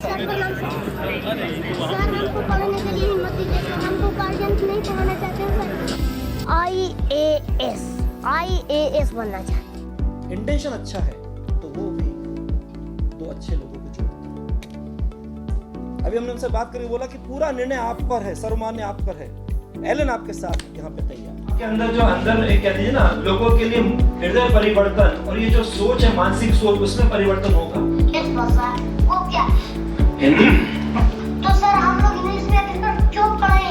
Sir हमको पढ़ने के लिए हिम्मत दीजिए सर, हमको गार्जियन नहीं पढ़ाना चाहते हैं सर। आईएएस बनना चाहते हैं। इंटेंशन अच्छा है तो वो भी दो अच्छे लोगों को जोड़। अभी हमने उनसे बात करके बोला कि पूरा निर्णय आप पर है, सर्वमान्य आप पर है, एलन आपके साथ यहाँ पे तैयार। आपके अंदर जो अंदर एक कह दीजिए ना, लोगों के लिए हृदय परिवर्तन और ये जो सोच है, मानसिक सोच, उसमें परिवर्तन होगा। यस सर, वो क्या हिंदी तो सर हम लोग इंग्लिश में किस पर क्यों पढ़े?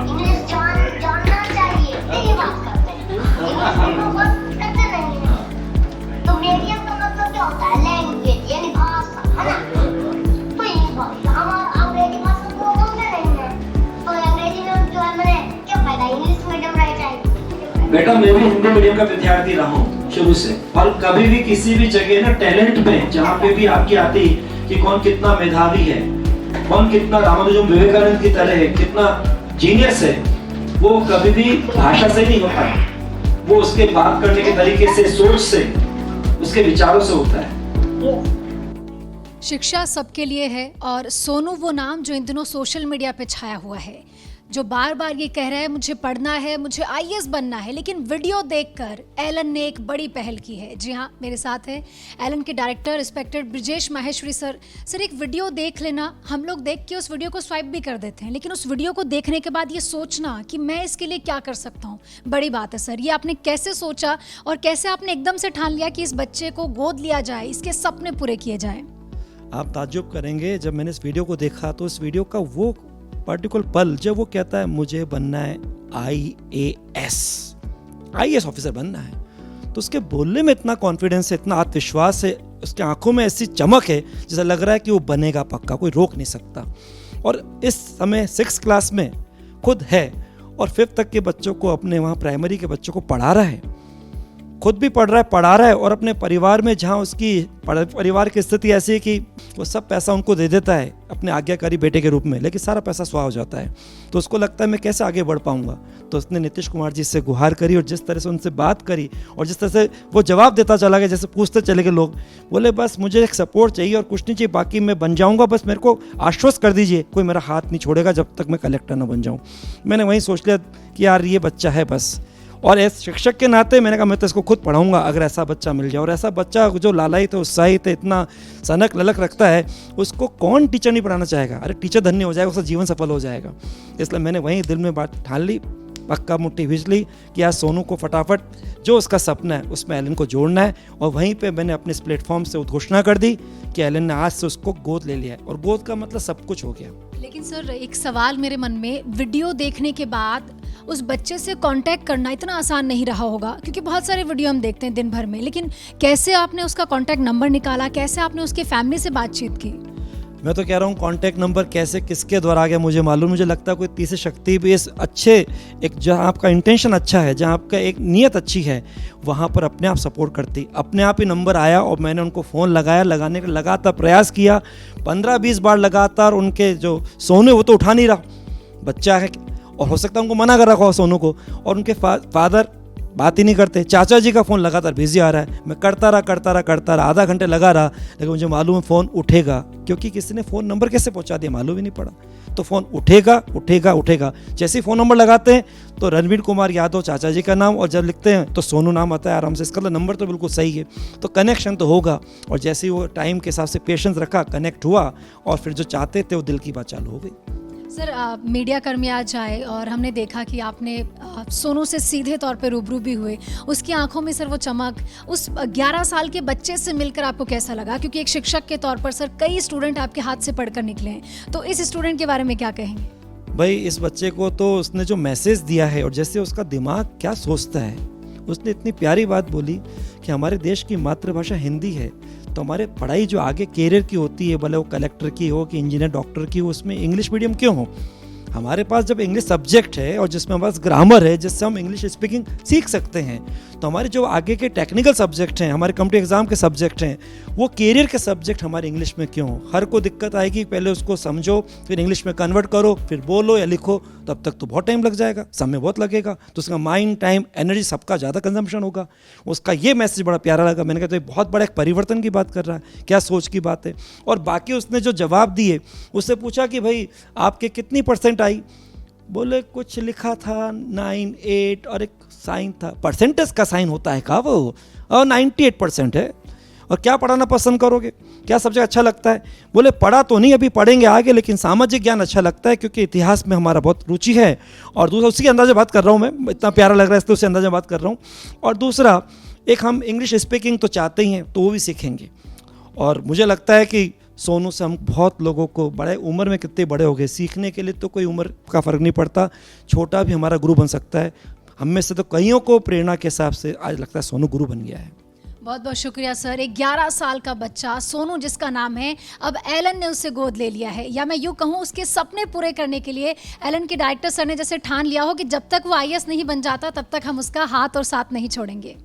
इंग्लिश जानना चाहिए, नहीं बात करते हैं। इंग्लिश हम लोग बस करते नहीं हैं। तो मीडियम का मतलब क्या होता है? लैंग्वेज यानी भाषा, है ना? तो इंग्लिश भाषा हमारा अंग्रेजी भाषा को बोलते नहीं है, तो अंग्रेजी में जो है मैंने क्या फायदा? इंग्लिश मीडियम रह जाए। बेटा मैं भी हिंदी मीडियम का विद्यार्थी रहा हूँ शुरू से, और कभी भी किसी भी जगह ना टैलेंट पे जहाँ पे भी आपकी आती कि कौन कितना मेधावी है, कौन कितना रामानुजम विवेकानंद की तरह है, कितना जीनियस है, वो कभी भी भाषा से नहीं होता है, वो उसके बात करने के तरीके से, सोच से, उसके विचारों से होता है। शिक्षा सबके लिए है और सोनू वो नाम जो इन दिनों सोशल मीडिया पे छाया हुआ है, जो बार बार ये कह रहा है मुझे पढ़ना है, मुझे आईएएस बनना है, लेकिन वीडियो देखकर एलन ने एक बड़ी पहल की है। जी हाँ, मेरे साथ है एलन के director respected Brijesh Maheshwari sir. Sir, एक वीडियो देख लेना, हम लोग देख के उस वीडियो को स्वाइप भी कर देते हैं, लेकिन उस वीडियो को देखने के बाद ये सोचना कि मैं इसके लिए क्या कर सकता हूँ, बड़ी बात है सर। ये आपने कैसे सोचा और कैसे आपने एकदम से ठान लिया कि इस बच्चे को गोद लिया जाए, इसके सपने पूरे किए जाए? आप ताज्जुब करेंगे जब मैंने इस वीडियो को देखा, तो इस वीडियो का वो पर्टिकुलर पल जब वो कहता है मुझे बनना है आईएएस ऑफिसर बनना है, तो उसके बोलने में इतना कॉन्फिडेंस है, इतना आत्मविश्वास है, उसके आंखों में ऐसी चमक है जैसा लग रहा है कि वो बनेगा पक्का, कोई रोक नहीं सकता। और इस समय 6th क्लास में खुद है और 5th तक के बच्चों को, अपने वहाँ प्राइमरी के बच्चों को पढ़ा रहा है, खुद भी पढ़ रहा है और अपने परिवार में, जहाँ उसकी परिवार की स्थिति ऐसी है कि वो सब पैसा उनको दे देता है अपने आज्ञाकारी बेटे के रूप में, लेकिन सारा पैसा स्वाह हो जाता है। तो उसको लगता है मैं कैसे आगे बढ़ पाऊंगा, तो उसने नीतीश कुमार जी से गुहार करी और जिस तरह से उनसे बात करी और जिस तरह से वो जवाब देता चला गया, जैसे पूछते चले गए लोग, बोले बस मुझे एक सपोर्ट चाहिए और कुछ नहीं चाहिए, बाकी मैं बन जाऊँगा, बस मेरे को आश्वस्त कर दीजिए, कोई मेरा हाथ नहीं छोड़ेगा जब तक मैं कलेक्टर ना बन जाऊँ। मैंने वहीं सोच लिया कि यार ये बच्चा है बस, और एस शिक्षक के नाते मैंने कहा मैं तो इसको खुद पढ़ाऊंगा अगर ऐसा बच्चा मिल जाए। और ऐसा बच्चा जो लालायित है, उत्साहित है, इतना सनक ललक रखता है, उसको कौन टीचर नहीं पढ़ाना चाहेगा? अरे टीचर धन्य हो जाएगा, उसका जीवन सफल हो जाएगा। इसलिए मैंने वहीं दिल में बात ठान ली, पक्का मुट्ठी भींच ली कि आज सोनू को फटाफट जो उसका सपना है उसमें एलन को जोड़ना है। और वहीं पे मैंने अपने इस प्लेटफॉर्म से घोषणा कर दी कि एलन ने आज से उसको गोद ले लिया है, और गोद का मतलब सब कुछ हो गया। लेकिन सर, एक सवाल मेरे मन में, वीडियो देखने के बाद उस बच्चे से कांटेक्ट करना इतना आसान नहीं रहा होगा, क्योंकि बहुत सारे वीडियो हम देखते हैं दिन भर में, लेकिन कैसे आपने उसका कांटेक्ट नंबर निकाला, कैसे आपने उसके फैमिली से बातचीत की? मैं तो कह रहा हूँ कांटेक्ट नंबर कैसे किसके द्वारा आ गया मुझे मालूम। मुझे लगता है कोई तीसरी शक्ति भी इस अच्छे, एक जहाँ आपका इंटेंशन अच्छा है, जहाँ आपका एक नीयत अच्छी है, वहाँ पर अपने आप सपोर्ट करती, अपने आप ही नंबर आया और मैंने उनको फ़ोन लगाया, लगाने का लगातार प्रयास किया, 15-20 बार लगातार। उनके जो सोनू वो तो उठा नहीं रहा, बच्चा है और हो सकता है उनको मना कर रखा हो सोनू को, और उनके फादर बात ही नहीं करते। चाचा जी का फ़ोन लगातार बिजी आ रहा है, मैं करता रहा, आधा घंटे लगा रहा, लेकिन मुझे मालूम है फ़ोन उठेगा, क्योंकि किसी ने फ़ोन नंबर कैसे पहुंचा दिया मालूम ही नहीं पड़ा। तो फ़ोन उठेगा। जैसे ही फ़ोन नंबर लगाते हैं तो रणवीर कुमार यादव चाचा जी का नाम, और जब लिखते हैं तो सोनू नाम आता है आराम से। इसका नंबर तो बिल्कुल सही है, तो कनेक्शन तो होगा। और जैसे ही वो टाइम के हिसाब से पेशेंस रखा, कनेक्ट हुआ, और फिर जो चाहते थे वो दिल की बात चालू हो गई। सर, मीडिया कर्मी आज आए और हमने देखा कि आपने सोनू से सीधे तौर पे रूबरू भी हुए, उसकी आंखों में सर वो चमक, उस 11 साल के बच्चे से मिलकर आपको कैसा लगा? क्योंकि एक शिक्षक के तौर पर सर कई स्टूडेंट आपके हाथ से पढ़कर निकले हैं, तो इस स्टूडेंट के बारे में क्या कहेंगे? भाई, इस बच्चे को तो उसने जो मैसेज दिया है और जैसे उसका दिमाग क्या सोचता है, उसने इतनी प्यारी बात बोली कि हमारे देश की मातृभाषा हिंदी है, तो हमारे पढ़ाई जो आगे कैरियर की होती है, भले वो कलेक्टर की हो कि इंजीनियर डॉक्टर की हो, उसमें इंग्लिश मीडियम क्यों हो? हमारे पास जब इंग्लिश सब्जेक्ट है और जिसमें हमारे पास ग्रामर है जिससे हम इंग्लिश स्पीकिंग सीख सकते हैं, तो हमारे जो आगे के टेक्निकल सब्जेक्ट हैं, हमारे कॉम्पिटिटिव एग्जाम के सब्जेक्ट हैं, वो कैरियर के सब्जेक्ट हमारे इंग्लिश में क्यों? हर को दिक्कत आएगी, पहले उसको समझो, फिर इंग्लिश में कन्वर्ट करो, फिर बोलो या लिखो, तब तक तो बहुत टाइम लग जाएगा, समय बहुत लगेगा, तो उसका माइंड, टाइम, एनर्जी सबका ज़्यादा कंजम्पशन होगा। उसका ये मैसेज बड़ा प्यारा लगा, मैंने कहा तो ये बहुत बड़ा एक परिवर्तन की बात कर रहा है, क्या सोच की बात है। और बाकी उसने जो जवाब दिए, उससे पूछा कि भाई आपके कितनी % आई? बोले कुछ लिखा था 9, 8 और एक साइन था। परसेंटेज का साइन होता है का वो? और 98% है। और क्या पढ़ाना पसंद करोगे? क्या सब्जेक्ट अच्छा लगता है? बोले पढ़ा तो नहीं, अभी पढ़ेंगे आगे, लेकिन सामाजिक ज्ञान अच्छा लगता है क्योंकि इतिहास में हमारा बहुत रुचि है। और दूसरा, उसी के अंदाजे बात कर रहा हूँ मैं, इतना प्यारा लग रहा है इसलिए उसी अंदाजे बात कर रहा हूँ। और दूसरा, एक हम इंग्लिश स्पीकिंग तो चाहते ही हैं, तो वो भी सीखेंगे। और मुझे लगता है कि सोनू से हम बहुत लोगों को, बड़े उम्र में कितने बड़े हो गए, सीखने के लिए तो कोई उम्र का फ़र्क नहीं पड़ता, छोटा भी हमारा गुरु बन सकता है। हम में से तो कईयों को प्रेरणा के हिसाब से आज लगता है सोनू गुरु बन गया है। बहुत बहुत शुक्रिया सर। एक 11 साल का बच्चा सोनू जिसका नाम है, अब एलन ने उससे गोद ले लिया है, या मैं यूँ कहूँ उसके सपने पूरे करने के लिए एलन के डायरेक्टर सर ने जैसे ठान लिया हो कि जब तक वो IAS नहीं बन जाता तब तक हम उसका हाथ और साथ नहीं छोड़ेंगे।